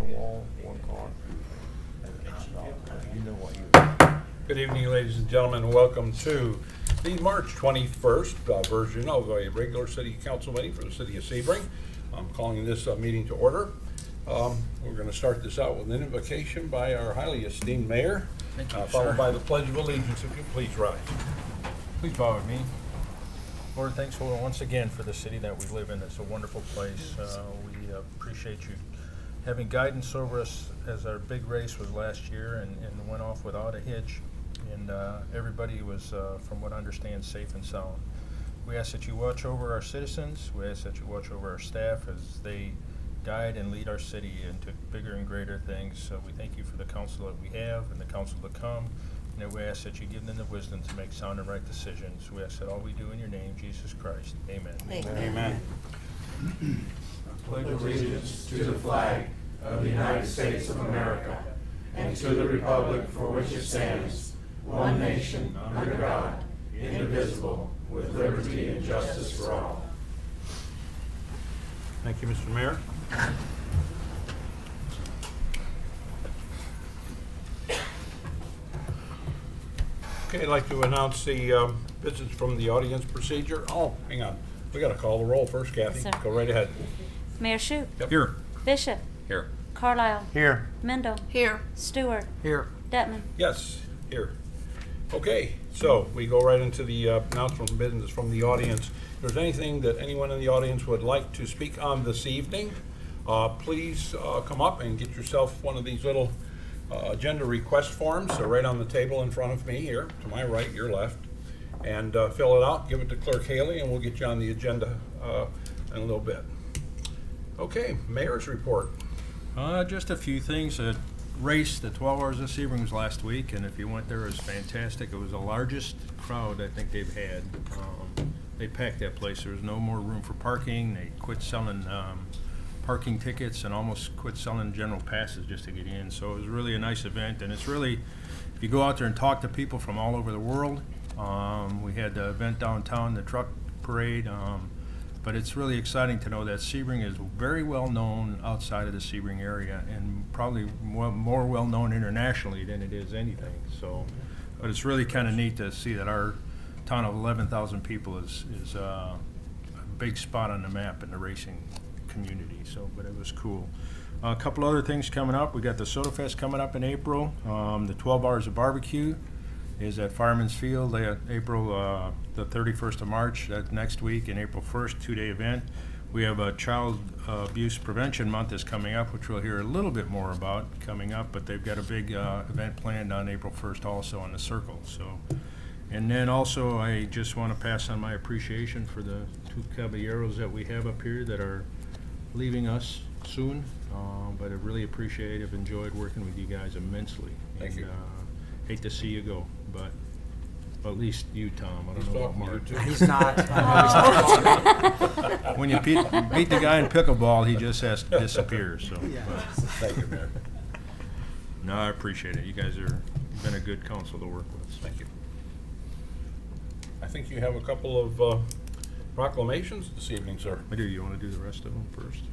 the wall, one car. You know what you. Good evening, ladies and gentlemen. Welcome to the March 21st version of a regular city council meeting for the city of Sebring. I'm calling this meeting to order. We're going to start this out with an invocation by our highly esteemed mayor, followed by the Pledge of Allegiance. If you please rise. Please bow with me. Lord, thanks once again for the city that we live in. It's a wonderful place. We appreciate you having guidance over us as our big race was last year and went off without a hitch. And everybody was, from what I understand, safe and sound. We ask that you watch over our citizens. We ask that you watch over our staff as they guide and lead our city into bigger and greater things. So we thank you for the council that we have and the council to come. And we ask that you give them the wisdom to make sound and right decisions. We ask that all we do in your name, Jesus Christ. Amen. Amen. Pledge allegiance to the flag of the United States of America and to the republic for which it stands, one nation, under God, indivisible, with liberty and justice for all. Thank you, Mr. Mayor. Okay, I'd like to announce the visits from the audience procedure. Oh, hang on. We got to call the roll first, Kathy. Yes, sir. Go right ahead. Mayor Shute. Yep. Here. Bishop. Here. Carlisle. Here. Mendel. Here. Stewart. Here. Detman. Yes, here. Okay, so we go right into the announcement business from the audience. If there's anything that anyone in the audience would like to speak on this evening, please come up and get yourself one of these little agenda request forms. They're right on the table in front of me here, to my right, your left. And fill it out, give it to Clerk Haley, and we'll get you on the agenda in a little bit. Okay, Mayor's report. Just a few things. The race, the 12 Hours of Sebring was last week, and if you went there, it was fantastic. It was the largest crowd I think they've had. They packed that place. There was no more room for parking. They quit selling parking tickets and almost quit selling general passes just to get in. So it was really a nice event, and it's really, if you go out there and talk to people from all over the world, we had the event downtown, the truck parade, but it's really exciting to know that Sebring is very well known outside of the Sebring area and probably more well known internationally than it is anything. So, but it's really kind of neat to see that our town of 11,000 people is a big spot on the map in the racing community. So, but it was cool. A couple other things coming up. We got the Soda Fest coming up in April. The 12 Hours of Barbecue is at Fireman's Field, April the 31st of March, that's next week, and April 1st, 2-day event. We have a Child Abuse Prevention Month is coming up, which we'll hear a little bit more about coming up, but they've got a big event planned on April 1st also on the Circle. So, and then also I just want to pass on my appreciation for the two caballeros that we have up here that are leaving us soon, but I really appreciate, I've enjoyed working with you guys immensely. Thank you. Hate to see you go, but at least you, Tom. I don't know about Mark. He's not. When you beat the guy in pickleball, he just has to disappear. So, Thank you, Mayor. no, I appreciate it. You guys are been a good council to work with. Thank you. I think you have a couple of proclamations this evening, sir. I do. You want to do the rest of them first?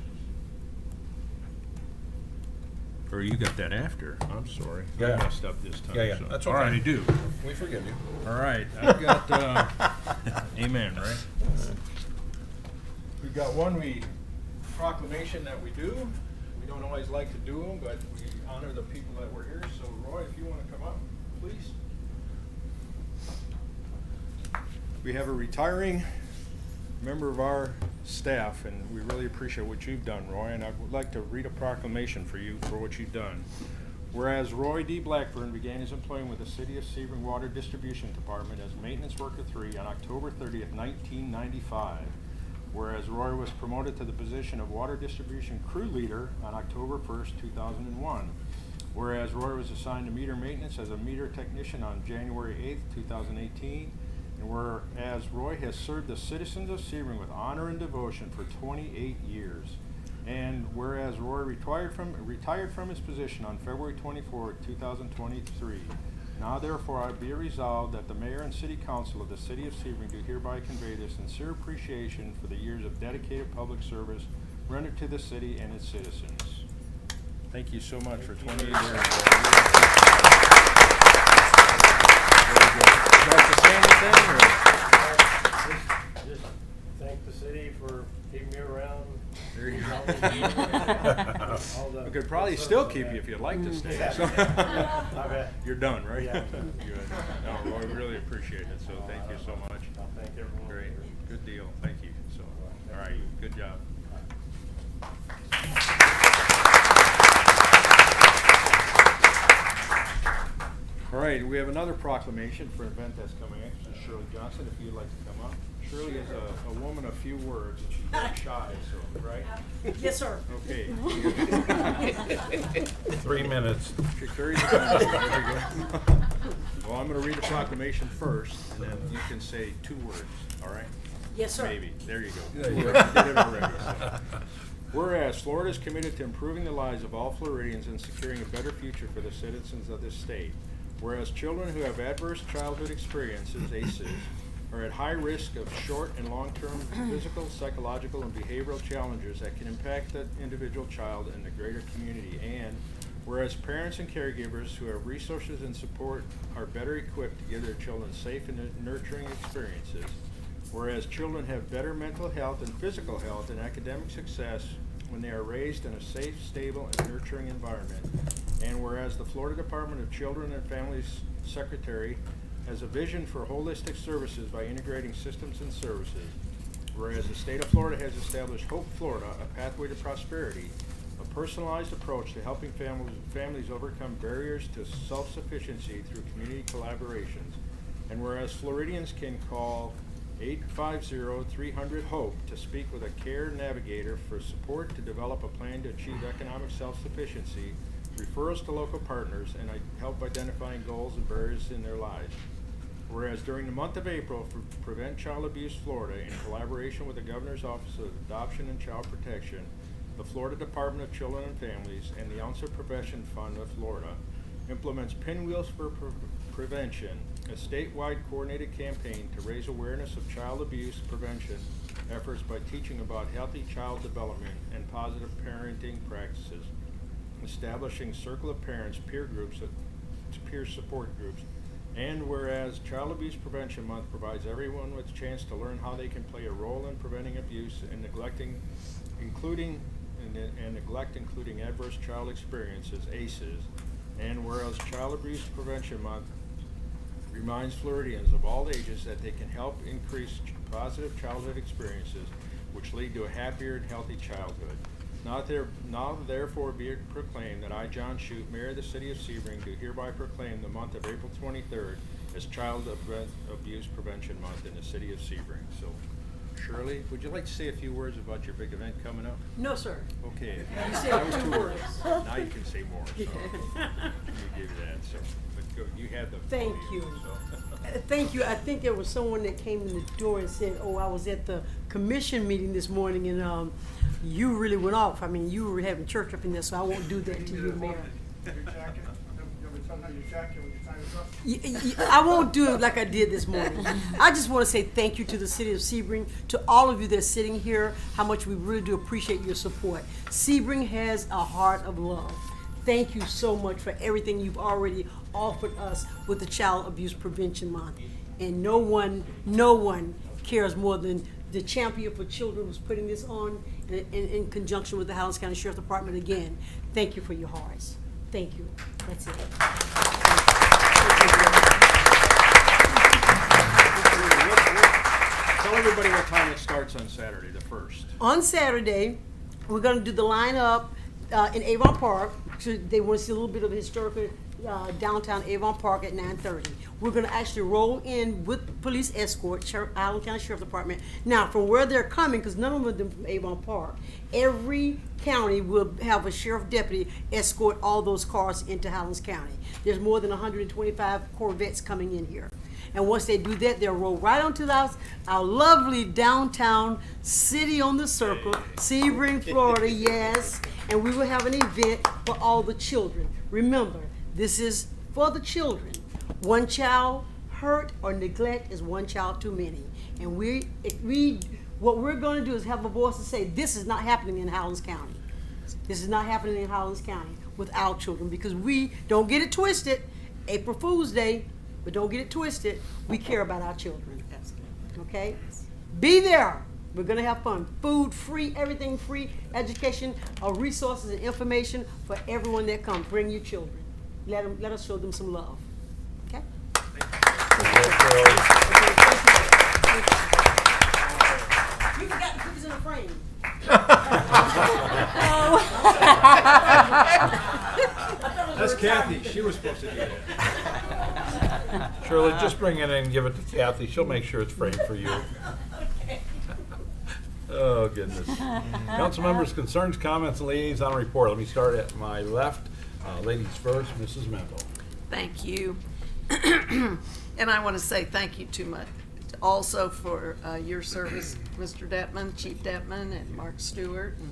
Or you got that after? I'm sorry. Yeah. I messed up this time. Yeah, so. that's All okay. right, I do. We forgive you. All right, I've got, amen, right? We've got one proclamation that we do. We don't always like to do them, but we honor the people that were here. So Roy, if you want to come up, please. We have a retiring member of our staff, and we really appreciate what you've done, Roy, and I would like to read a proclamation for you for what you've done. Whereas Roy D. Blackburn began his employment with the City of Sebring Water Distribution Department as Maintenance Worker 3 on October 30th, 1995. Whereas Roy was promoted to the position of Water Distribution Crew Leader on October 1st, 2001. Whereas Roy was assigned to meter maintenance as a meter technician on January 8th, 2018. And whereas Roy has served the citizens of Sebring with honor and devotion for 28 years. And whereas Roy retired from his position on February 24, 2023. Now therefore I be resolved that the Mayor and City Council of the City of Sebring do hereby convey their sincere appreciation for the years of dedicated public service rendered to the city and its citizens. Thank you so much for 28 years. Very good. Would you like to say anything? Or? Just thank the city for keeping me around. There you All go. the- We could probably still keep you if you'd like to stay. So. Okay. You're done, right? Yeah, I'm done. Good. No, well, we really appreciate it, so thank you so much. I'll thank everyone. Great, good deal, thank you. So, all right, good job. All right, we have another proclamation for an event that's coming up. This is Shirley Johnson, if you'd like to come up. Shirley is a woman of few words, and she's very shy, so, right? Yes, sir. Okay. 3 minutes. She carries it on. There you go. Well, I'm gonna read the proclamation first, and then you can say 2 words, all right? Yes, sir. Maybe, there you go. You did it already, so. Whereas Florida is committed to improving the lives of all Floridians and securing a better future for the citizens of this state. Whereas children who have adverse childhood experiences, ACEs, are at high risk of short and long-term physical, psychological, and behavioral challenges that can impact the individual child and the greater community. And whereas parents and caregivers who have resources and support are better equipped to give their children safe and nurturing experiences. Whereas children have better mental health and physical health and academic success when they are raised in a safe, stable, and nurturing environment. And whereas the Florida Department of Children and Families Secretary has a vision for holistic services by integrating systems and services. Whereas the state of Florida has established Hope Florida, a pathway to prosperity, a personalized approach to helping families overcome barriers to self-sufficiency through community collaborations. And whereas Floridians can call 850-300-HOPE to speak with a care navigator for support to develop a plan to achieve economic self-sufficiency, referrals to local partners, and help identifying goals and barriers in their lives. Whereas during the month of April for Prevent Child Abuse Florida, in collaboration with the Governor's Office of Adoption and Child Protection, the Florida Department of Children and Families, and the Ounce Prevention Fund of Florida, implements Pinwheels for Prevention, a statewide coordinated campaign to raise awareness of child abuse prevention efforts by teaching about healthy child development and positive parenting practices, establishing Circle of Parents peer groups, peer support groups. And whereas Child Abuse Prevention Month provides everyone with a chance to learn how they can play a role in preventing abuse and including adverse child experiences, ACEs. And whereas Child Abuse Prevention Month reminds Floridians of all ages that they can help increase positive childhood experiences which lead to a happier and healthy childhood. Now therefore be it proclaimed that I, John Shute, Mayor of the City of Sebring, do hereby proclaim the month of April 23rd as Child Abuse Prevention Month in the City of Sebring. So, Shirley, would you like to say a few words about your big event coming up? No, sir. Okay. You said That was 2 2 words. Now you can say more. So. You give that. So, but go, you had the. Thank podium, you. so. Thank you. I think there was someone that came in the door and said, "Oh, I was at the commission meeting this morning, and you really went off. I mean, you were having church up in there, so I won't do that to you, Mayor. I won't do it like I did this morning. I just want to say thank you to the City of Sebring, to all of you that's sitting here, how much we really do appreciate your support. Sebring has a heart of love. Thank you so much for everything you've already offered us with the Child Abuse Prevention Month. And no one cares more than the Champion for Children who's putting this on in conjunction with the Highlands County Sheriff's Department. Again, thank you for your hearts. Thank you. That's it. Tell everybody what time it starts on Saturday, the 1st. On Saturday, we're going to do the lineup in Avon Park. So they want to see a little bit of historical downtown Avon Park at 9:30. We're going to actually roll in with police escort, Highland County Sheriff's Department. Now, from where they're coming, because none of them from Avon Park, every county will have a sheriff deputy escort all those cars into Highlands County. There's more than 125 Corvettes coming in here. And once they do that, they'll roll right onto our lovely downtown city on the circle, Sebring, Florida, yes. And we will have an event for all the children. Remember, this is for the children. One child hurt or neglect is one child too many. And what we're going to do is have a voice to say, this is not happening in Highlands County. This is not happening in Highlands County with our children, because we, don't get it twisted, April Fool's Day, but don't get it twisted, we care about our children. Okay? Be there. We're gonna have fun. Food free, everything free, education, resources and information for everyone that comes. Bring your children. Let us show them some love. Okay? You forgot to put this in a frame. That's Kathy. She was supposed to do that. Shirley, just bring it in and give it to Kathy. She'll make sure it's framed for you. Oh, goodness. Council members' concerns, comments, and liaison report. Let me start at my left. Ladies first, Mrs. Mendel. Thank you. And I want to say thank you too much also for your service, Mr. Detman, Chief Detman, and Mark Stewart. And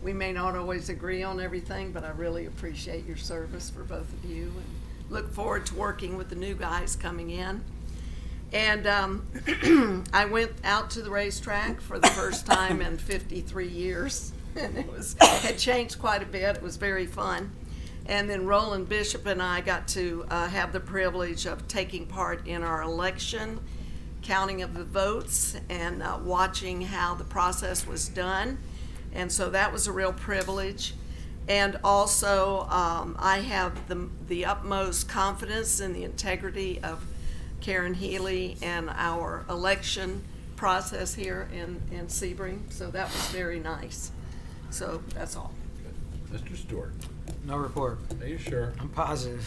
we may not always agree on everything, but I really appreciate your service for both of you, and look forward to working with the new guys coming in. And I went out to the racetrack for the first time in 53 years, and had changed quite a bit. It was very fun. And then Roland Bishop and I got to have the privilege of taking part in our election, counting of the votes, and watching how the process was done. And so that was a real privilege. And also, I have the utmost confidence in the integrity of Karen Healy and our election process here in Sebring. So that was very nice. So that's all. Mr. Stewart. No report. Are you sure? I'm positive.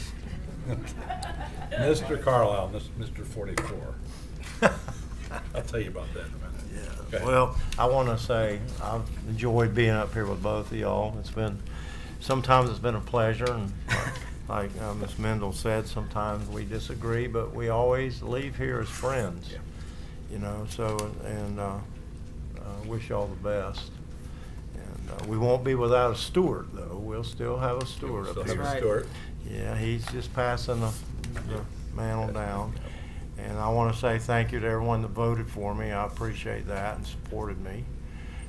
Mr. Carlisle, Mr. 44. I'll tell you about that in a minute. Okay. Well, I want to say I've enjoyed being up here with both of y'all. Sometimes it's been a pleasure, and like Ms. Mendel said, sometimes we disagree, but we always leave here as friends. Yeah. You know, so, and wish y'all the best. And we won't be without a Stewart, though. We'll still have a Stewart Still up have here. a right. Stewart. Yeah, he's just passing the mantle down. And I want to say thank you to everyone that voted for me. I appreciate that and supported me.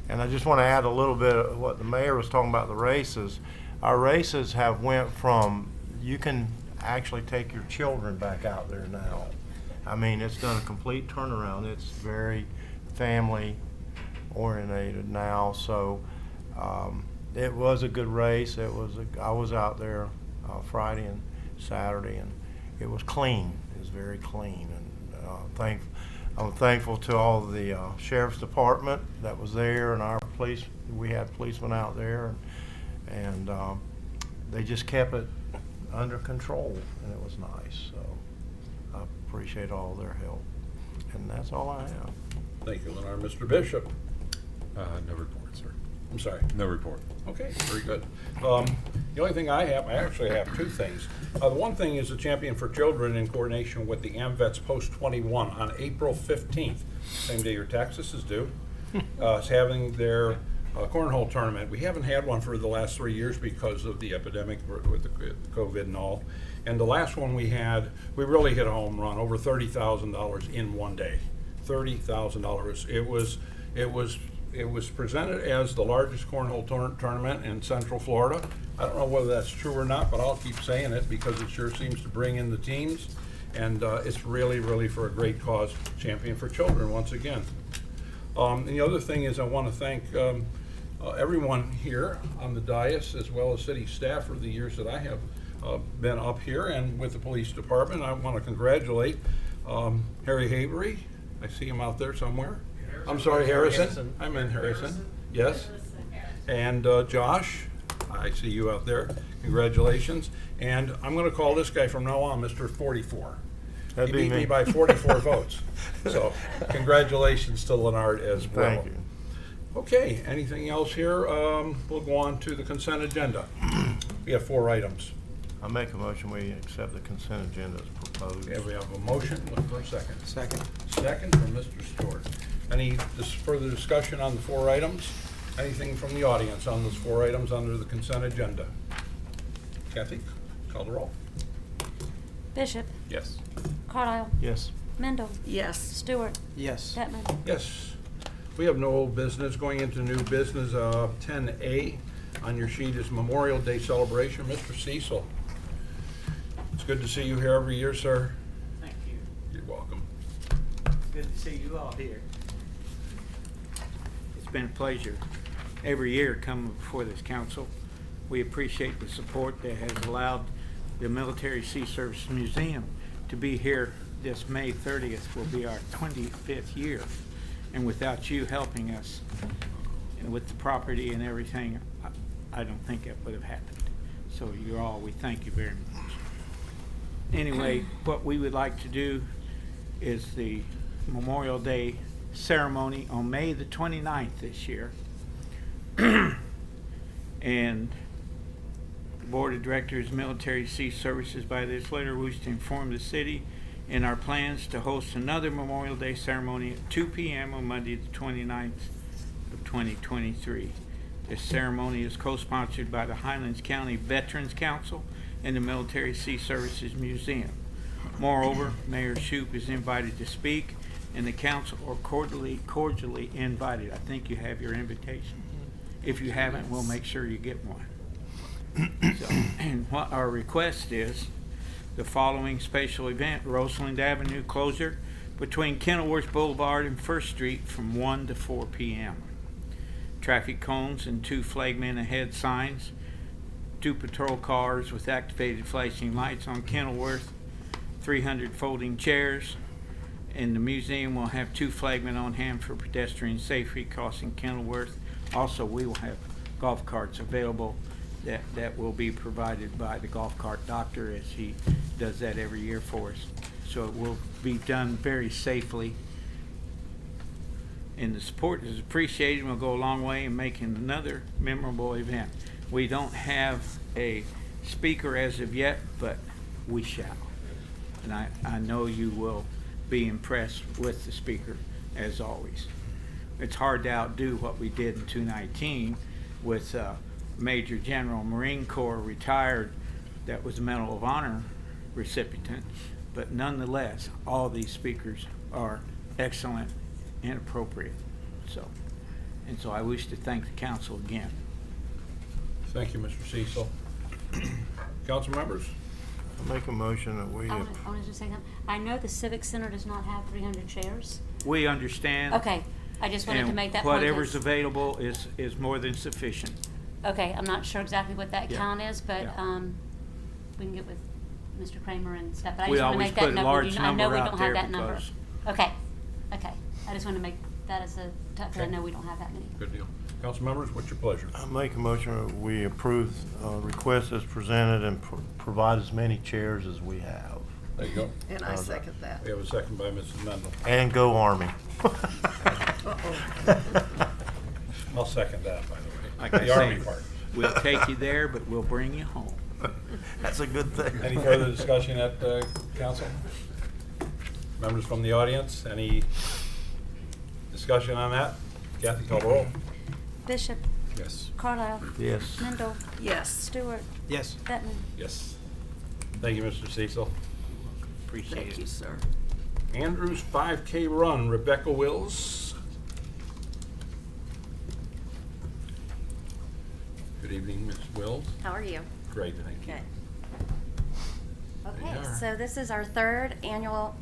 And I just want to add a little bit of what the mayor was talking about, the races. Our races have went from, you can actually take your children back out there now. I mean, it's done a complete turnaround. It's very family oriented now. So it was a good race. I was out there Friday and Saturday, and it was clean. It was very clean. And I'm thankful to all the sheriff's department that was there, and our police. We had policemen out there, and they just kept it under control, and it was nice. So I appreciate all their help, and that's all I have. Thank you, Lenore. Mr. Bishop. No report, sir. I'm sorry. No report. Okay, very good. The only thing I actually have two things. The one thing is the Champion for Children in coordination with the AMVETS Post 21 on April 15th, same day your taxes is due, is having their cornhole tournament. We haven't had one for the last 3 years because of the epidemic with the COVID and all. And the last one we had, we really hit a home run, over $30,000 in one day. $30,000. It was presented as the largest cornhole tournament in Central Florida. I don't know whether that's true or not, but I'll keep saying it because it sure seems to bring in the teams. And it's really, really for a great cause, Champion for Children, once again. And the other thing is I want to thank everyone here on the dais, as well as city staff, for the years that I have been up here and with the police department. I want to congratulate Harry Havery. I see him out there somewhere. I'm sorry, Harrison. I'm in Harrison. Yes. And Josh, I see you out there. Congratulations. And I'm going to call this guy from now on Mr. 44. That'd He be beat me. me by 44 votes. So congratulations to Leonard as well. Thank you. Okay, anything else here? We'll go on to the consent agenda. We have 4 items. I make a motion we accept the consent agenda as proposed. Okay, we have a motion. Look for a second. Second. Second from Mr. Stewart. Any further discussion on the 4 items? Anything from the audience on those 4 items under the consent agenda? Kathy, call the roll. Bishop, Yes. Carlisle, Yes. Mendel, Yes. Stewart, Yes. Detman. Yes. We have no old business. Going into new business, 10A, On your sheet is Memorial Day celebration. Mr. Cecil, it's good to see you here every year, sir. Thank you. You're welcome. Good to see you all here. It's been a pleasure every year coming before this council. We appreciate the support that has allowed the Military Sea Service Museum to be here. This May 30th will be our 25th year. And without you helping us and with the property and everything, I don't think it would have happened. So we thank you very much. Anyway, what we would like to do is the Memorial Day ceremony on May the 29th this year. And the Board of Directors, Military Sea Services, by this letter, wish to inform the city in our plans to host another Memorial Day ceremony at 2 p.m. on Monday the 29th of 2023. This ceremony is co-sponsored by the Highlands County Veterans Council and the Military Sea Services Museum. Moreover, Mayor Shoup is invited to speak, and the council are cordially invited. I think you have your invitation. If you haven't, we'll make sure you get one. So, and what our request is, the following special event: Roseland Avenue closure between Kenilworth Boulevard and First Street from 1 to 4 p.m. Traffic cones and 2 flagmen ahead signs, 2 patrol cars with activated flashing lights on Kenilworth, 300 folding chairs, and the museum will have 2 flagmen on hand for pedestrian safety crossing Kenilworth. Also, we will have golf carts available that will be provided by the golf cart doctor, as he does that every year for us. So it will be done very safely. And the support is appreciated and will go a long way in making another memorable event. We don't have a speaker as of yet, but we shall. And I know you will be impressed with the speaker, as always. It's hard to outdo what we did in 2019 with Major General Marine Corps retired that was a Medal of Honor recipient, but nonetheless, all these speakers are excellent and appropriate. So I wish to thank the council again. Thank you, Mr. Cecil. Council members? I make a motion that we, I want to just say something. I know the Civic Center does not have 300 chairs. We understand. Okay, I just wanted to and make that point. whatever's available is more than sufficient. Okay, I'm not sure exactly what that Yeah. count is, but Yeah. we can get with Mr. Kramer and stuff. But I We just want to always make that put a number. large I know number we out don't there have that number. because- Okay. I just want to make that as a, because I Okay. know we don't have that many. Good deal. Council members, what's your pleasure? I make a motion that we approve request as presented and provide as many chairs as we have. There you go. And I second that. We have a second by Mrs. Mendel. And go Army. I'll second that, by the way. Like I The Army say, part. We'll take you there, but we'll bring you home. That's a good thing. Any further discussion at council? Members from the audience, any discussion on that? Kathy, call the roll. Bishop, Yes. Carlisle, Yes. Mendel, Yes. Stewart, Yes. Bettman. Yes. Thank you, Mr. Cecil. Appreciate Thank it. you, sir. Andrews 5K Run, Rebecca Wills. Good evening, Ms. Wills. How are you? Great, thank you. Good. They Okay, are. so this is our third annual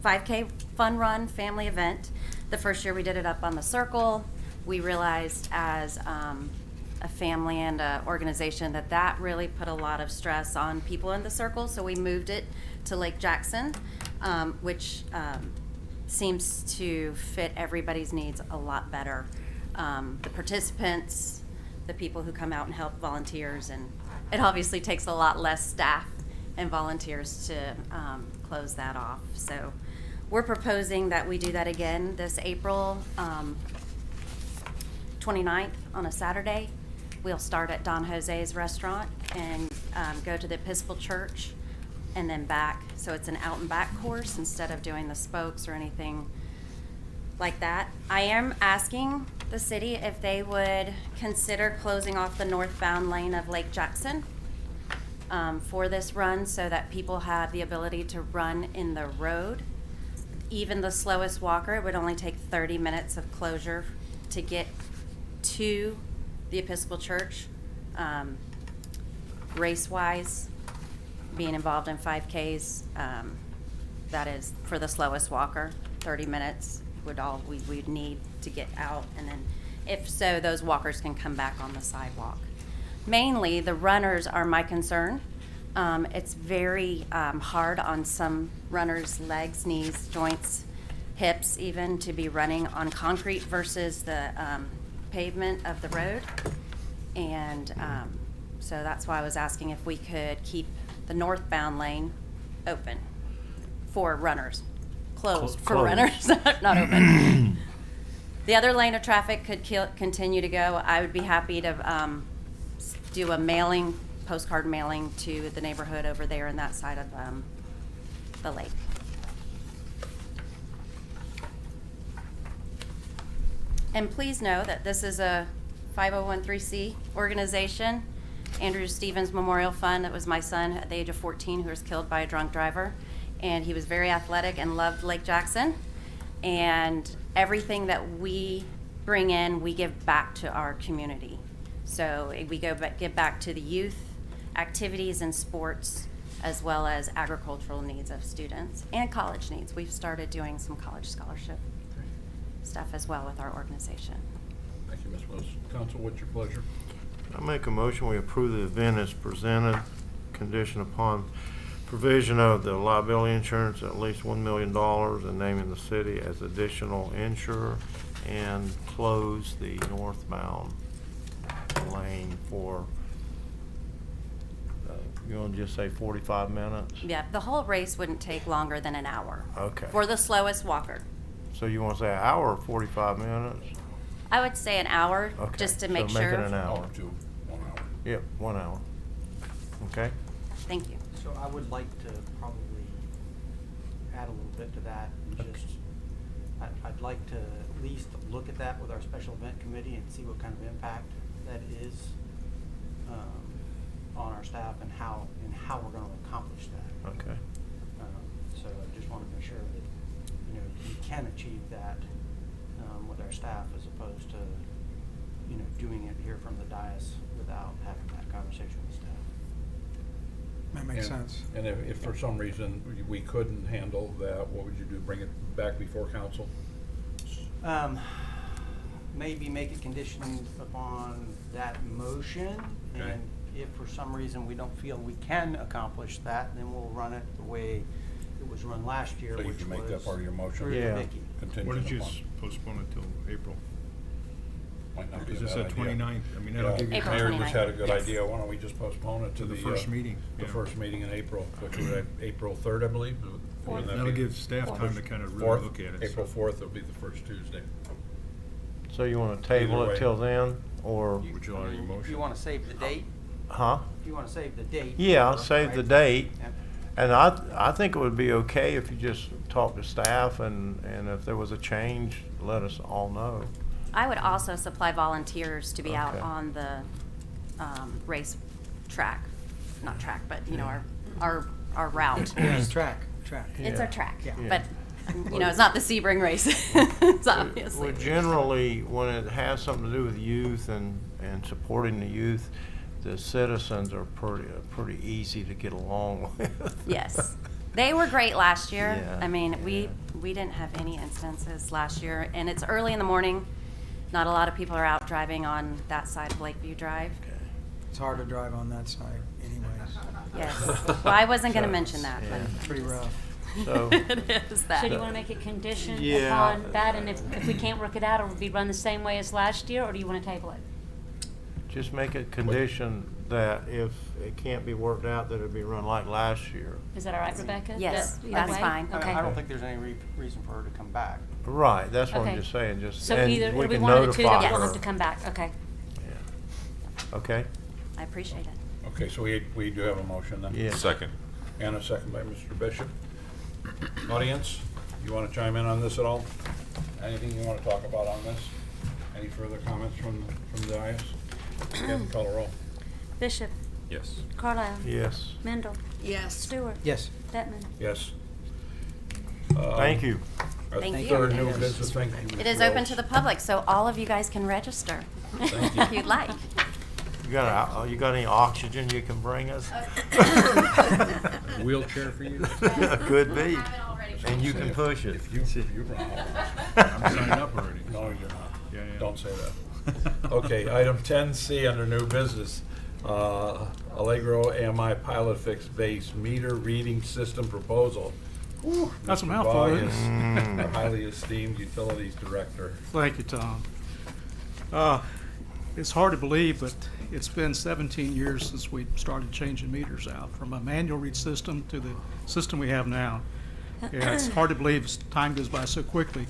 5K Fun Run family event. The first year we did it up on the circle. We realized as a family and an organization that really put a lot of stress on people in the circle, so we moved it to Lake Jackson, which seems to fit everybody's needs a lot better. The participants, the people who come out and help, volunteers, and it obviously takes a lot less staff and volunteers to close that off. So we're proposing that we do that again this April 29th on a Saturday. We'll start at Don Jose's restaurant and go to the Episcopal Church and then back. So it's an out and back course instead of doing the spokes or anything like that. I am asking the city if they would consider closing off the northbound lane of Lake Jackson for this run so that people have the ability to run in the road. Even the slowest walker, it would only take 30 minutes of closure to get to the Episcopal Church. Race-wise, being involved in 5Ks, that is for the slowest walker, 30 minutes would all we'd need to get out, and then if so, those walkers can come back on the sidewalk. Mainly, the runners are my concern. It's very hard on some runners' legs, knees, joints, hips even, to be running on concrete versus the pavement of the road. And so that's why I was asking if we could keep the northbound lane open for runners. Closed for Closed. runners, not open. The other lane of traffic could continue to go. I would be happy to do a mailing, postcard mailing to the neighborhood over there on that side of the lake. And please know that this is a 501(c) organization. Andrew Stevens Memorial Fund. That was my son at the age of 14 who was killed by a drunk driver. And he was very athletic and loved Lake Jackson. And everything that we bring in, we give back to our community. So we give back to the youth, activities and sports, as well as agricultural needs of students and college needs. We've started doing some college scholarship stuff as well with our organization. Thank you, Ms. Wilson. Council, what's your pleasure? I make a motion, we approve the event as presented, condition upon provision of the liability insurance at least $1 million and naming the city as additional insurer, and close the northbound lane for, you want to just say 45 minutes? Yeah, the whole race wouldn't take longer than an hour. Okay. For the slowest walker. So you want to say an hour or 45 minutes? I would say an hour, Okay, just to so make make sure. it an hour. Up to 1 hour. Yep, 1 hour. Okay? Thank you. So I would like to probably add a little bit to that and just, I'd like to at least look at that with our special event committee and see what kind of impact that is on our staff and how we're gonna accomplish that. Okay. So I just wanna make sure that, you know, we can achieve that with our staff as opposed to, you know, doing it here from the dais without having that conversation with staff. That makes And- sense. And if for some reason we couldn't handle that, what would you do? Bring it back before council? Maybe make it conditioned upon that motion. Okay. And if for some reason we don't feel we can accomplish that, then we'll run it the way it was run last year, So you which can make that was part of your motion? through Yeah. Vicky. Contingent Why don't you upon. postpone it till April? Might not be a Is this bad at idea. 29th? I mean, that'll Yeah, give you. April Mayor 29th. just had a good Yes. idea. Why don't we just postpone it to The the first meeting, The yeah. first meeting in April, which would be April 3rd, I believe. Wouldn't that That'll be- give staff time to kind of really 4th? look at it. April so. 4th will be the first Tuesday. So you want to table Either way. it till then, or, Would you like your If motion? you wanna save the date, huh? if you wanna save the date. Yeah, I'll sure, save right? the date. Yeah. And I think it would be okay if you just talk to staff, and if there was a change, let us all know. I would also supply volunteers to be out Okay. on the race track, not track, but you know, our route. Yeah, track. It's our Yeah. track, Yeah. but you know, it's not the Sebring race. It's Well, obviously. generally, when it has something to do with youth and supporting the youth, the citizens are pretty easy to get along with. Yes, they were great last year. Yeah, I mean, yeah. we didn't have any instances last year, and it's early in the morning. Not a lot of people are out driving on that side of Lakeview Drive. It's hard to drive on that side anyways. Yes. Well, I wasn't going to So, mention that, yeah. but It's pretty rough. So, it is that. So do you wanna make it conditioned Yeah. upon that, and if we can't work it out, it'll be run the same way as last year, or do you wanna table it? just make it condition that if it can't be worked out, that it'd be run like last year. Is that all right, Rebecca? Yes, Either that's way? fine. I Okay. don't think there's any reason for her to come back. Right, that's what I'm Okay. just saying, just, So and either, we it'll be can one of the two notify that will her. have to come back, okay. Yeah. Okay? I appreciate it. Okay, so we do have a motion then? Yeah. Second. And a second by Mr. Bishop. Audience, you want to chime in on this at all? Anything you want to talk about on this? Any further comments from the dais? Again, call a roll. Bishop, Yes. Carlisle, Yes. Mendel, Yes. Stewart. Yes. Bettman. Yes. Thank you. Our Thank you. third new business, thank you. It is open to the public, so all of you guys can register Thank you. if you'd like. You got any oxygen you can bring us? Wheelchair for you? Could be. And you can push it. You're wrong. I'm signed up already. No, you're not. Yeah, yeah. Don't say that. Okay, item 10C under new business. Allegro AMI pilot fixed base meter reading system proposal. That's a Mr. mouthful, Baugh isn't is our highly esteemed utilities director. Thank you, Tom. It's hard to believe, but it's been 17 years since we started changing meters out, from a manual read system to the system we have now. Yeah, it's hard to believe time goes by so quickly.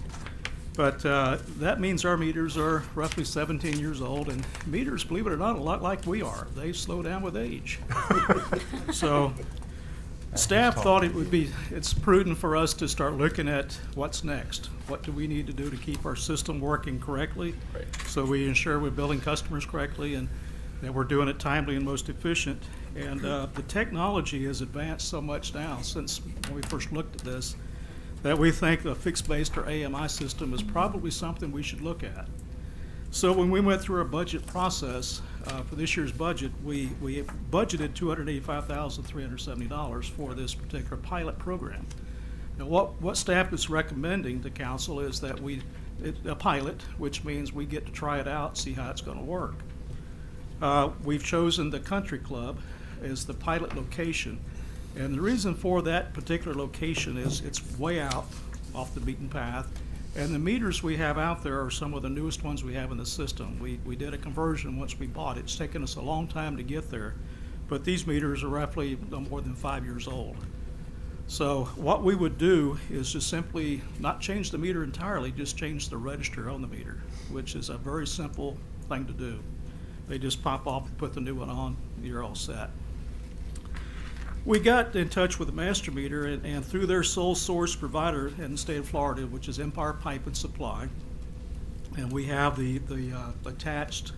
But that means our meters are roughly 17 years old, and meters, believe it or not, a lot like we are. They slow down with age. So staff thought it's prudent for us to start looking at what's next. What do we need to do to keep our system working correctly? Right. So we ensure we're billing customers correctly and that we're doing it timely and most efficient. And the technology has advanced so much now since when we first looked at this, that we think the fixed-based or AMI system is probably something we should look at. So when we went through our budget process for this year's budget, we budgeted $285,370 for this particular pilot program. Now, what staff is recommending to council is that a pilot, which means we get to try it out, see how it's going to work. We've chosen the Country Club as the pilot location. And the reason for that particular location is it's way out off the beaten path. And the meters we have out there are some of the newest ones we have in the system. We did a conversion once we bought it. It's taken us a long time to get there. But these meters are roughly no more than 5 years old. So what we would do is just simply not change the meter entirely, just change the register on the meter, which is a very simple thing to do. They just pop off and put the new one on, you're all set. We got in touch with the master meter and through their sole source provider in the state of Florida, which is Empire Pipe and Supply, and we have the attached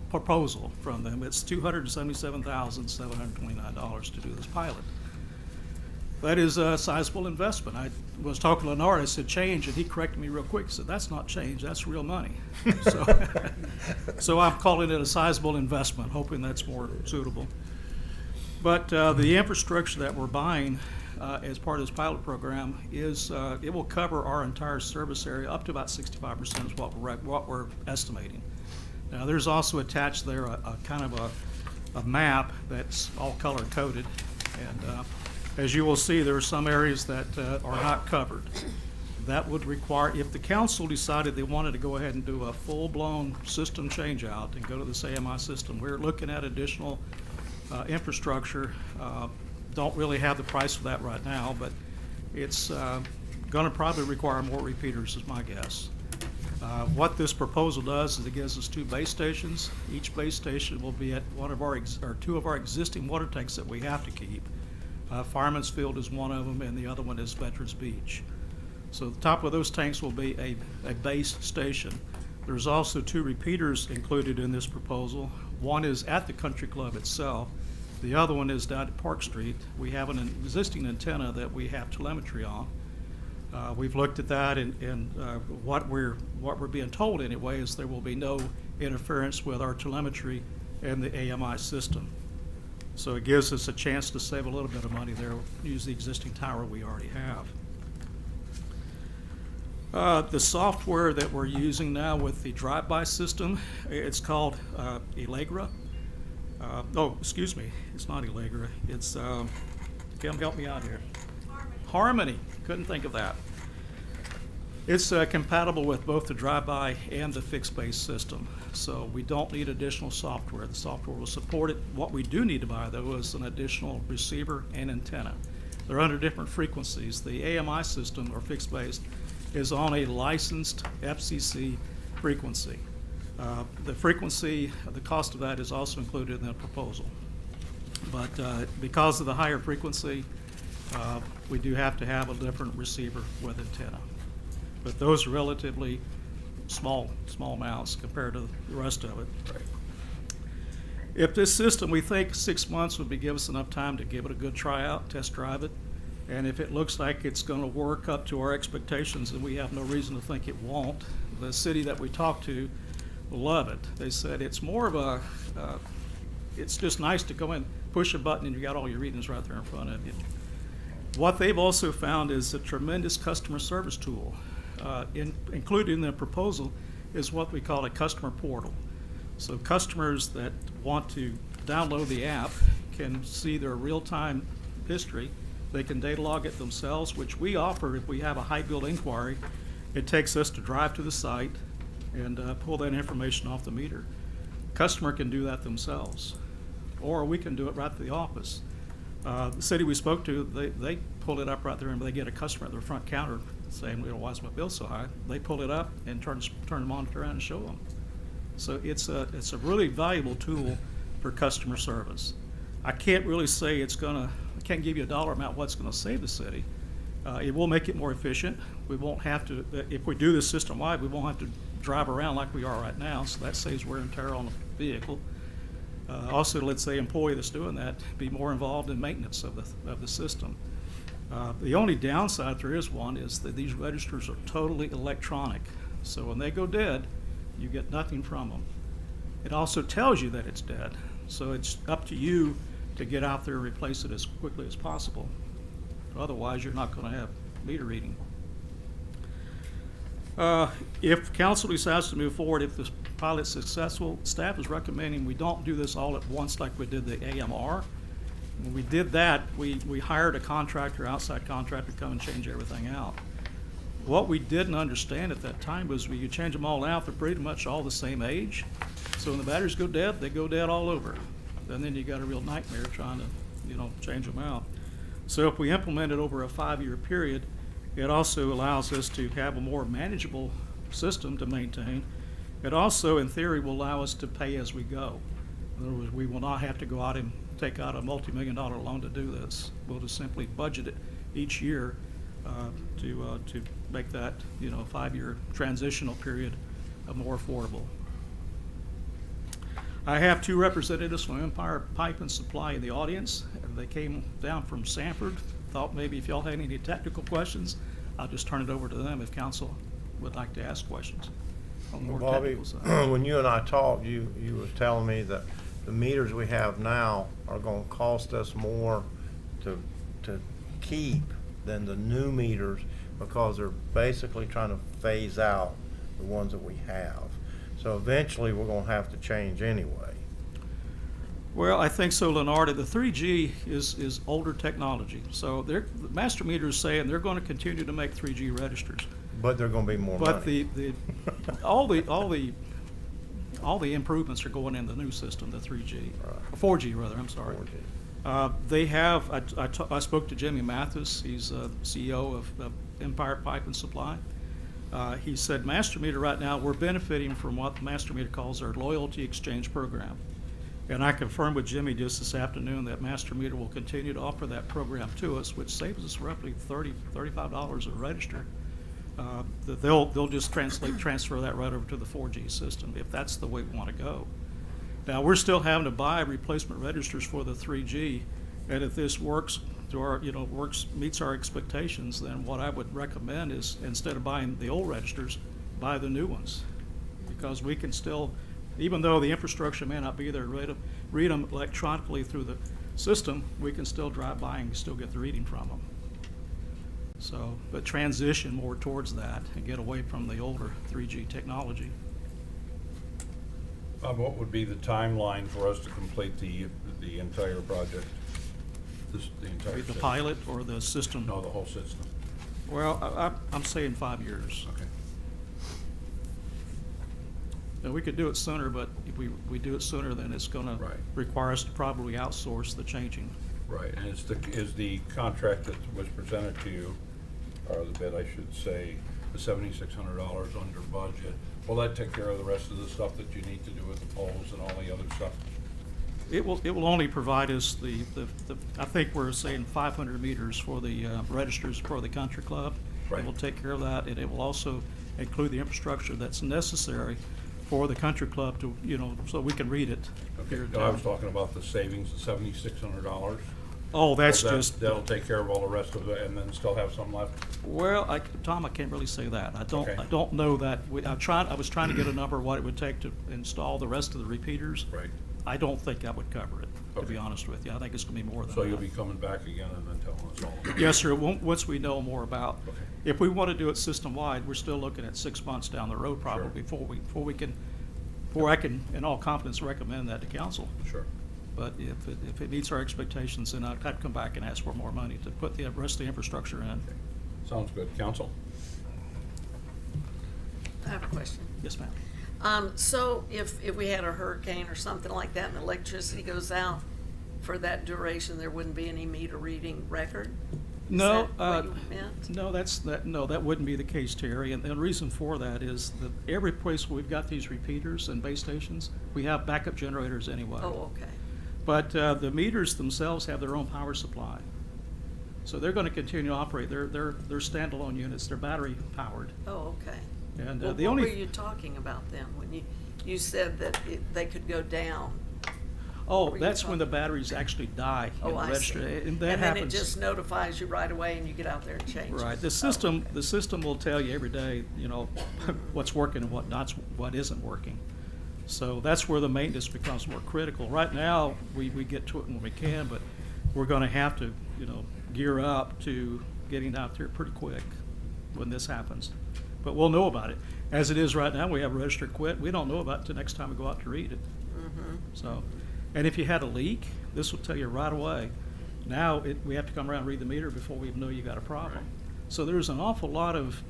proposal from them. It's $277,729 to do this pilot. That is a sizable investment. I was talking to Leonard, I said change, and he corrected me real quick. He said, that's not change, that's real money. So I'm calling it a sizable investment, hoping that's more suitable. But the infrastructure that we're buying as part of this pilot program is, it will cover our entire service area up to about 65% is what we're estimating. Now, there's also attached there a kind of a map that's all color coded. And as you will see, there are some areas that are not covered. That would require, if the council decided they wanted to go ahead and do a full-blown system change-out and go to this AMI system, we're looking at additional infrastructure. Don't really have the price for that right now, but it's going to probably require more repeaters is my guess. What this proposal does is it gives us 2 base stations. Each base station will be at one of our or 2 of our existing water tanks that we have to keep. Fireman's Field is one of them, and the other one is Veterans Beach. So the top of those tanks will be a base station. There's also 2 repeaters included in this proposal. One is at the Country Club itself. The other one is down at Park Street. We have an existing antenna that we have telemetry on. We've looked at that, and what we're being told anyway is there will be no interference with our telemetry and the AMI system. So it gives us a chance to save a little bit of money there, use the existing tower we already have. The software that we're using now with the drive-by system, it's called Allegra. Oh, excuse me, it's not Allegra. It's, Kim, help me out here. Harmony. Couldn't think of that. It's compatible with both the drive-by and the fixed-base system, so we don't need additional software. The software will support it. What we do need to buy, though, is an additional receiver and antenna. They're under different frequencies. The AMI system, or fixed-base, is on a licensed FCC frequency. The frequency, the cost of that is also included in the proposal. But because of the higher frequency, we do have to have a different receiver with antenna. But those are relatively small amounts compared to the rest of it. Right. If this system, we think 6 months would give us enough time to give it a good tryout, test drive it. And if it looks like it's gonna work up to our expectations, and we have no reason to think it won't, the city that we talked to will love it. They said it's more of a, it's just nice to go in, push a button, and you got all your readings right there in front of you. What they've also found is a tremendous customer service tool. Included in the proposal is what we call a customer portal. So customers that want to download the app can see their real-time history. They can data log it themselves, which we offer if we have a high bill inquiry. It takes us to drive to the site and pull that information off the meter. Customer can do that themselves, or we can do it right at the office. The city we spoke to, they pull it up right there, and they get a customer at their front counter saying, why is my bill so high? They pull it up and turn the monitor on and show them. So it's a really valuable tool for customer service. I can't really say I can't give you a dollar amount what's gonna save the city. It will make it more efficient. We won't have to, if we do this system-wide, we won't have to drive around like we are right now, so that saves wear and tear on the vehicle. Also, let's say employee that's doing that be more involved in maintenance of the system. The only downside, if there is one, is that these registers are totally electronic. So when they go dead, you get nothing from them. It also tells you that it's dead. So it's up to you to get out there and replace it as quickly as possible. Otherwise, you're not going to have meter reading. If council decides to move forward, if this pilot's successful, staff is recommending we don't do this all at once like we did the AMR. When we did that, we hired a contractor, outside contractor, to come and change everything out. What we didn't understand at that time was when you change them all out, they're pretty much all the same age. So when the batteries go dead, they go dead all over. And then you got a real nightmare trying to, change them out. So if we implement it over a 5-year period, it also allows us to have a more manageable system to maintain. It also, in theory, will allow us to pay as we go. In other words, we will not have to go out and take out a multi-million-dollar loan to do this. We'll just simply budget it each year to make that 5-year transitional period more affordable. I have 2 representatives from Empire Pipe and Supply in the audience. They came down from Sanford. Thought maybe if y'all had any technical questions, I'll just turn it over to them if council would like to ask questions on the more Bobby, technical side. when you and I talked, you was telling me that the meters we have now are gonna cost us more to keep than the new meters, because they're basically trying to phase out the ones that we have. So eventually, we're gonna have to change anyway. Well, I think so, Leonardo. The 3G is older technology. So the master meter is saying they're going to continue to make 3G registers. But they're gonna be more But money. all the improvements are going in the new system, the 3G, 4G rather. I'm sorry. 4G. They have. I spoke to Jimmy Mathis. He's CEO of Empire Pipe and Supply. He said Master Meter right now, we're benefiting from what Master Meter calls our loyalty exchange program. And I confirmed with Jimmy just this afternoon that Master Meter will continue to offer that program to us, which saves us roughly $35 a register. They'll just transfer that right over to the 4G system if that's the way we want to go. Now, we're still having to buy replacement registers for the 3G, and if this works to our, meets our expectations, then what I would recommend is, instead of buying the old registers, buy the new ones. Because we can still, even though the infrastructure may not be there to read them electronically through the system, we can still drive by and still get the reading from them. So, but transition more towards that and get away from the older 3G technology. Bob, what would be the timeline for us to complete the entire project? The entire The system? pilot or the system? No, the whole system. Well, I'm saying 5 years. Okay. Now, we could do it sooner, but if we do it sooner, then it's gonna Right. require us to probably outsource the changing. Right, and is the contract that was presented to you, or the bid, I should say, the $7,600 under budget? Will that take care of the rest of the stuff that you need to do with the poles and all the other stuff? It will only provide us I think we're saying 500 meters for the registers for the country club. Right. It will take care of that, and it will also include the infrastructure that's necessary for the country club to, so we can read it. Okay, here in no, I was town. talking about the savings, the $7,600. Oh, that's Or that- just, That'll take care of all the rest of it, and then still have some left? well, Tom, I can't really say that. I Okay. don't know that. I was trying to get a number of what it would take to install the rest of the repeaters. Right. I don't think that would cover it, to be Okay. honest with you. I think it's gonna be more than that. So you'll be coming back again and then telling us all? Yes, sir. Once we know more about, Okay. if we want to do it system-wide, we're still looking at 6 months down the road probably Sure. before I can, in all confidence, recommend that to council. Sure. But if it meets our expectations, then I'd have to come back and ask for more money to put the rest of the infrastructure in. Sounds good. Council? I have a question. Yes, ma'am. So if we had a hurricane or something like that and electricity goes out, for that duration, there wouldn't be any meter reading record? No, Is that what you meant? no, that wouldn't be the case, Terry. And the reason for that is that every place we've got these repeaters and base stations, we have backup generators anyway. Oh, okay. But the meters themselves have their own power supply. So they're gonna continue to operate. They're standalone units. They're battery powered. Oh, okay. And Well, the what were only, you talking about then, when you said that they could go down? oh, were you that's when the talking- batteries actually die in Oh, the I see. register. And that then it happens. just notifies you right away and you get out there and change it? Right, the Oh, system will tell you every day, what's working and what isn't working. So that's where the maintenance becomes more critical. Right now, we get to it when we can, but we're gonna have to, gear up to getting out there pretty quick when this happens. But we'll know about it. As it is right now, we have a register quit. We don't know about it till next time we go out to read it. So, and if you had a leak, this will tell you right away. Now, we have to come around and read the meter before we even know you got a problem. So there's an awful lot of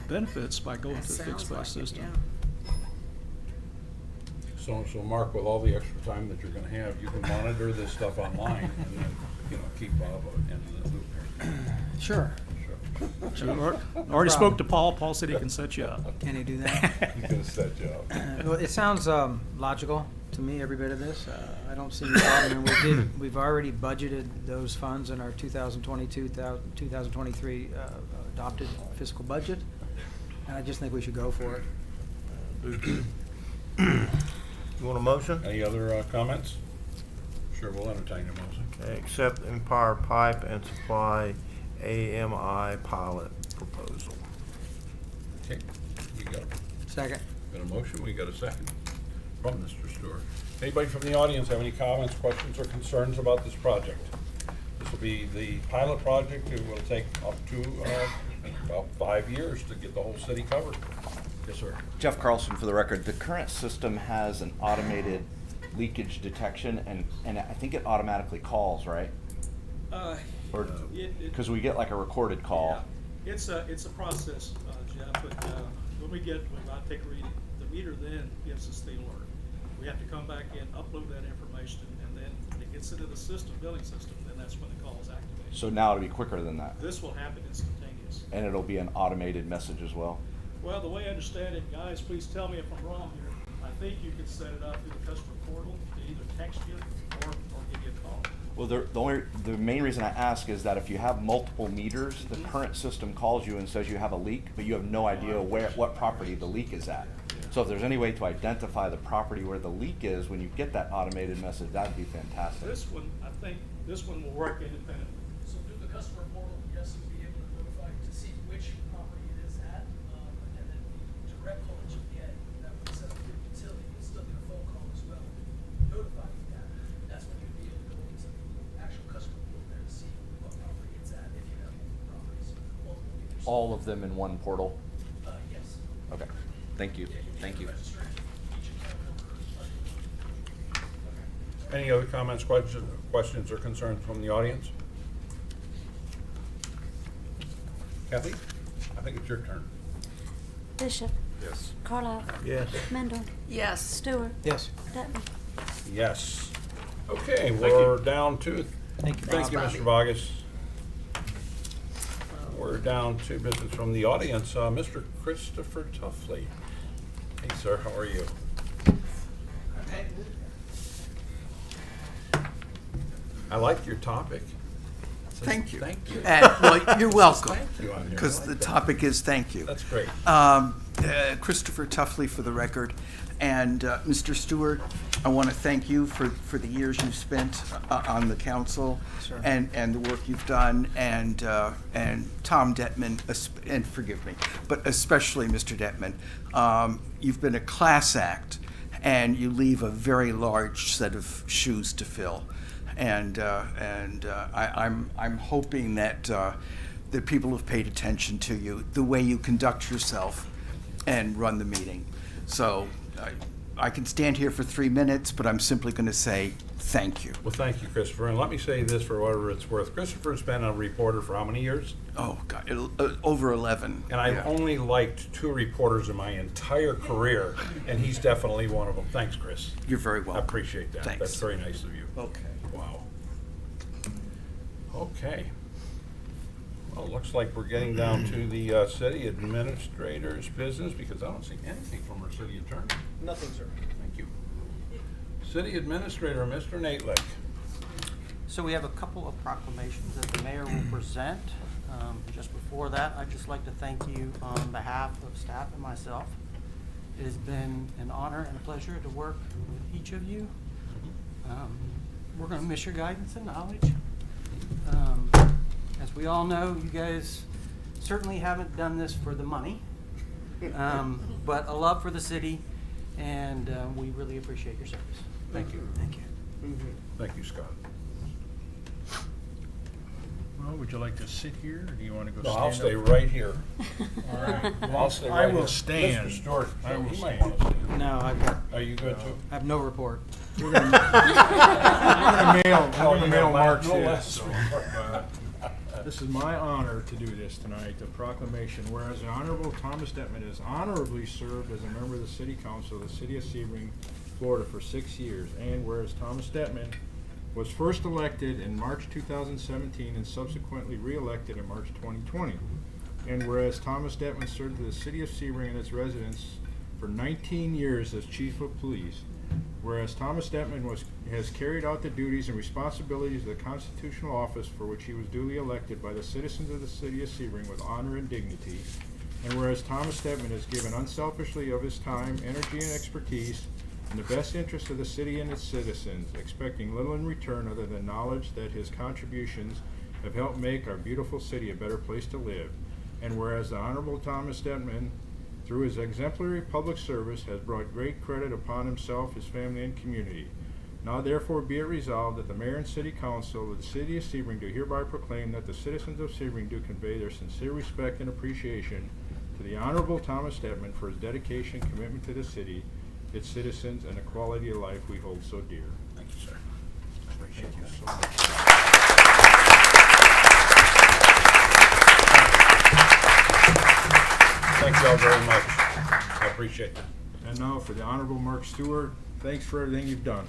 benefits by going that to the fixed sounds like base it, system. yeah. So Mark, with all the extra time that you're gonna have, you can monitor this stuff online and then, keep Bob in the loop there. Sure. Sure. Sure. Already spoke to Paul. Paul said he can set you up. Can you do that? He's gonna set you up. Well, it sounds logical to me, every bit of this. I don't see any problem. And we've already budgeted those funds in our 2022, 2023 adopted fiscal budget. And I just think we should go for it. You want a motion? Any other comments? Sure, we'll entertain a motion. Okay, accept Empire Pipe and Supply AMI pilot proposal. Okay, we got Second. a motion, we got a second from Mr. Stewart. Anybody from the audience have any comments, questions, or concerns about this project? This will be the pilot project. It will take up to about 5 years to get the whole city covered. Yes, sir. Jeff Carlson for the record. The current system has an automated leakage detection and I think it automatically calls, right? Or, because we get like a recorded call. Yeah. It's a process, Jeff, but when I take a reading, the meter then gives us the alert. We have to come back in, upload that information, and then when it gets into the system, billing system, then that's when the call is activated. So now it'll be quicker than that. This will happen instantaneous. And it'll be an automated message as well. Well, the way I understand it, guys, please tell me if I'm wrong here. I think you can set it up through the customer portal to either text you or give you a call. Well, the main reason I ask is that if you have multiple meters, the current system calls you and says you have a leak, but you have no idea what property the leak is at. So if there's any way to identify the property where the leak is when you get that automated message, that'd be fantastic. This one, I think, this one will work independently. So through the customer portal, yes, you'll be able to notify to see which property it is at, and then the direct call that you get, that would set up your utility, you'll still get a phone call as well, notifying you that. That's when you'd be able to go into the actual customer portal there to see what property it's at, if you have multiple properties, multiple meters. All of them in one portal? Yes. Okay, thank you, thank you. Register each account number. Any other comments, questions, or concerns from the audience? Kathy, I think it's your turn. Bishop, Yes. Carlisle, Yes. Mendel, Yes. Stewart, Yes. Dutton. Yes. Okay, we're down to, Thank you, thank you, Bob. Mr. Vargas. We're down to business from the audience. Mr. Christopher Tuffley. Hey, sir, how are you? I like your topic. Thank you. Thank you. Well, you're welcome, Thank you on here. because I the like that. topic is thank you. That's great. Christopher Tuffley for the record. And Mr. Stewart, I want to thank you for the years you've spent on the council Sure. and the work you've done, and Tom Detman, and forgive me, but especially Mr. Detman. You've been a class act, and you leave a very large set of shoes to fill. And I'm hoping that that people have paid attention to you, the way you conduct yourself and run the meeting. So I can stand here for 3 minutes, but I'm simply going to say thank you. Well, thank you, Christopher. And let me say this for whatever it's worth. Christopher's been a reporter for how many years? Oh, God, over 11. And I've Yeah. only liked 2 reporters in my entire career, and he's definitely one of them. Thanks, Chris. You're very I welcome. appreciate that. Thanks. That's very nice of you. Okay. Wow. Okay. Well, it looks like we're getting down to the city administrator's business, because I don't see anything from our city attorney. Nothing, sir. Thank you. City administrator, Mr. Natelick. So we have a couple of proclamations that the mayor will present. Just before that, I'd just like to thank you on behalf of staff and myself. It has been an honor and a pleasure to work with each of you. We're going to miss your guidance and knowledge. As we all know, you guys certainly haven't done this for the money, but a love for the city, and we really appreciate your service. Thank you. Thank you. Thank you, Scott. Well, would you like to sit here, or do you want to go No, stand up? I'll stay right here. All right. I'll stay I right will here. stand. Mr. Stewart, I will he might stand. want to stay. No, I've got, Are you good too? I have no report. We're gonna mail Mark's No in, less. so, This is my honor to do this tonight, the proclamation. Whereas the Honorable Thomas Detman has honorably served as a member of the City Council of the City of Sebring, Florida for 6 years. And whereas Thomas Detman was first elected in March 2017 and subsequently re-elected in March 2020. And whereas Thomas Detman served the City of Sebring and its residents for 19 years as Chief of Police. Whereas Thomas Detman has carried out the duties and responsibilities of the constitutional office for which he was duly elected by the citizens of the City of Sebring with honor and dignity. And whereas Thomas Detman has given unselfishly of his time, energy, and expertise in the best interest of the city and its citizens, expecting little in return other than knowledge that his contributions have helped make our beautiful city a better place to live. And whereas the Honorable Thomas Detman, through his exemplary public service, has brought great credit upon himself, his family, and community. Now therefore be it resolved that the Mayor and City Council of the City of Sebring do hereby proclaim that the citizens of Sebring do convey their sincere respect and appreciation to the Honorable Thomas Detman for his dedication and commitment to the city, its citizens, and the quality of life we hold so dear. Thank you, sir. Thank you so much. Thank you all very much. I appreciate that. And now for the Honorable Mark Stewart, thanks for everything you've done.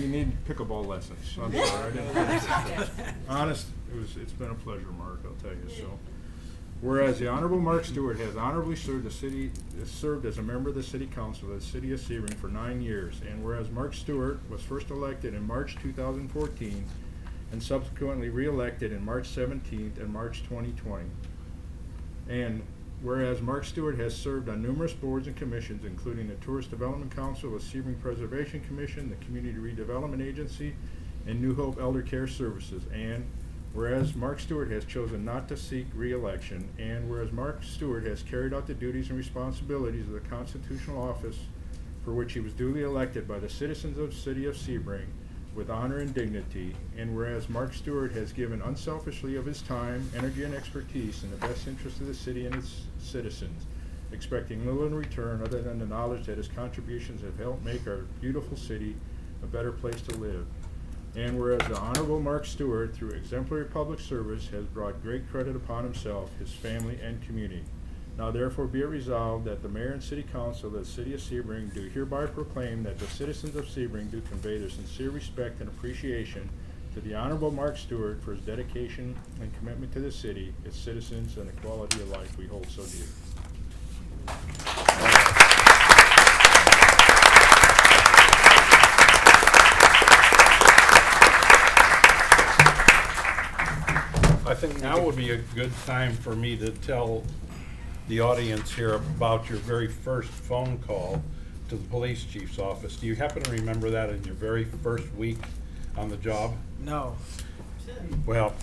You need pickleball lessons. I'm sorry, I didn't. Honest, it's been a pleasure, Mark, I'll tell you so. Whereas the Honorable Mark Stewart has honorably served as a member of the City Council of the City of Sebring for 9 years, and whereas Mark Stewart was first elected in March 2014 and subsequently re-elected in March 17th and March 2020. And whereas Mark Stewart has served on numerous boards and commissions, including the Tourist Development Council, the Sebring Preservation Commission, the Community Redevelopment Agency, and New Hope Elder Care Services. And whereas Mark Stewart has chosen not to seek re-election, and whereas Mark Stewart has carried out the duties and responsibilities of the constitutional office for which he was duly elected by the citizens of the City of Sebring with honor and dignity, and whereas Mark Stewart has given unselfishly of his time, energy, and expertise in the best interest of the city and its citizens, expecting little in return other than the knowledge that his contributions have helped make our beautiful city a better place to live. And whereas the Honorable Mark Stewart, through exemplary public service, has brought great credit upon himself, his family, and community. Now therefore be it resolved that the Mayor and City Council of the City of Sebring do hereby proclaim that the citizens of Sebring do convey their sincere respect and appreciation to the Honorable Mark Stewart for his dedication and commitment to the city, its citizens, and the quality of life we hold so dear. I think now would be a good time for me to tell the audience here about your very first phone call to the police chief's office. Do you happen to remember that in your very first week on the job? No. Well,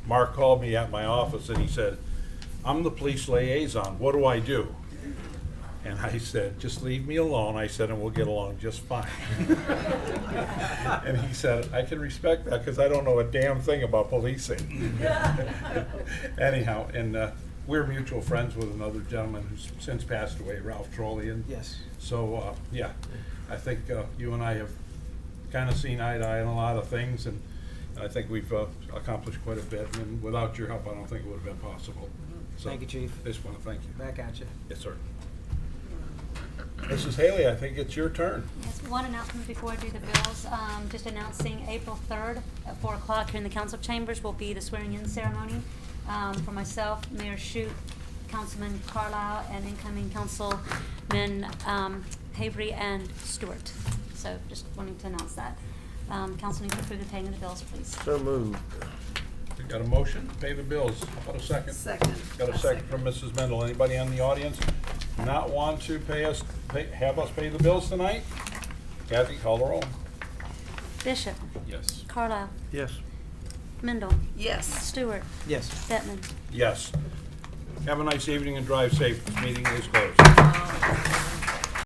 Mark called me at my office and he said, "I'm the police liaison, what do I do?" And I said, "Just leave me alone," I said, "and we'll get along just fine." And he said, "I can respect that because I don't know a damn thing about policing." Anyhow, and we're mutual friends with another gentleman who's since passed away, Ralph Trollian. Yes. So, yeah, I think you and I have kind of seen eye to eye on a lot of things, and I think we've accomplished quite a bit, and without your help, I don't think it would have been possible. So, Thank you, Chief. I just want to thank you. Back at you. Yes, sir. Mrs. Haley, I think it's your turn. Yes, one announcement before I do the bills, just announcing April 3rd at 4 o'clock here in the council chambers will be the swearing-in ceremony for myself, Mayor Shute, Councilman Carlisle, and incoming Councilmen Pavery and Stewart. So just wanting to announce that. Council needs to approve the paying of the bills, please. So moved. We got a motion, pay the bills. How about a second? Second. Got a second from Mrs. Mendel. Anybody in the audience not want to have us pay the bills tonight? Kathy, call the roll. Bishop. Yes. Carlisle. Yes. Mendel. Yes. Stewart. Yes. Bettman. Yes. Have a nice evening and drive safe. This meeting is closed.